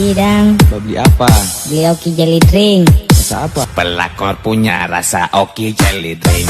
beli dang. Beli apa? Beli Oki Jelly Drink. Rasa apa? Pelakor punya rasa Oki Jelly Drink.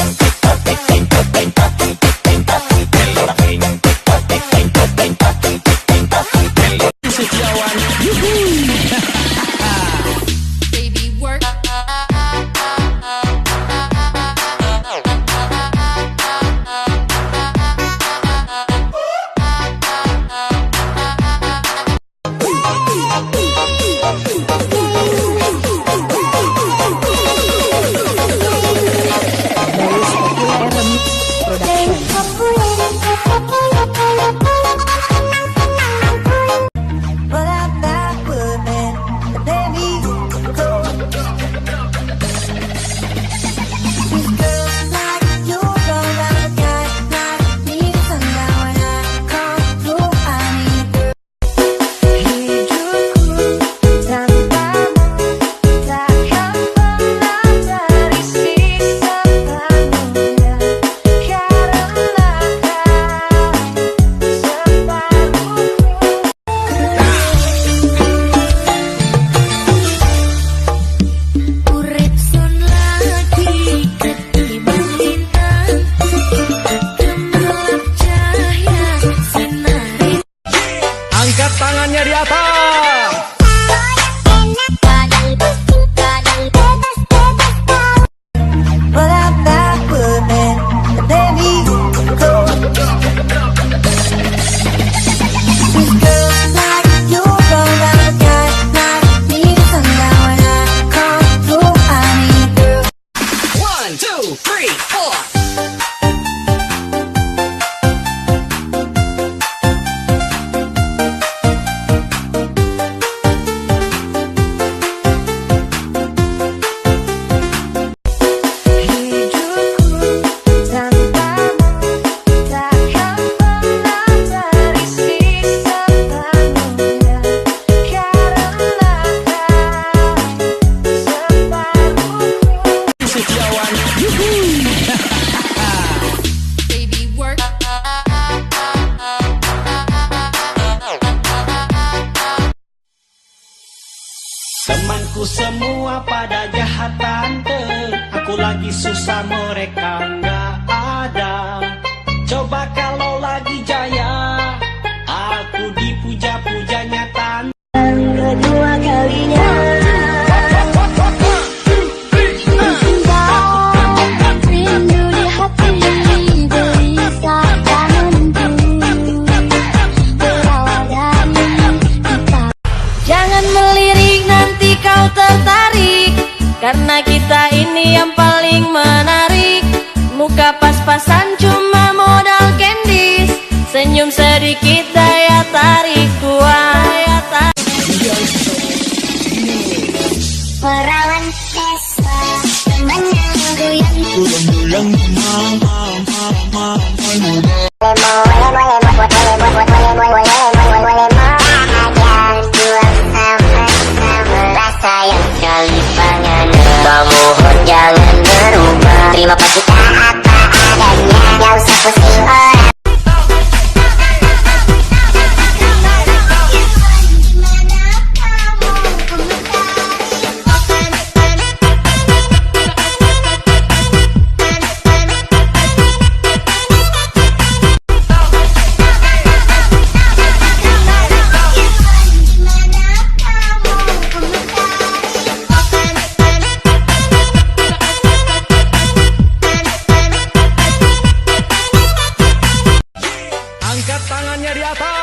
Angkat tangannya di atas. Temanku semua pada jahat tante, aku lagi susah mereka nggak ada. Coba kalau lagi jaya, aku dipuja-pujanya tante. Kedua kalinya. Tertarik karena kita ini yang paling menarik. Muka pas-pasan cuma modal candies, senyum sedikit daya tarik kuat. Perawan Vespa menanggoyang mohon jangan berubah, terima kasih kita apa adanya, gak usah pusing orang. Angkat tangannya di atas.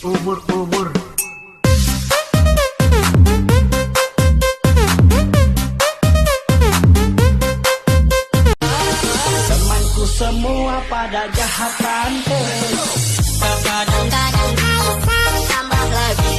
Ubur-ubur. Semua pada jahat tante. Kadang-kadang tambah lagi.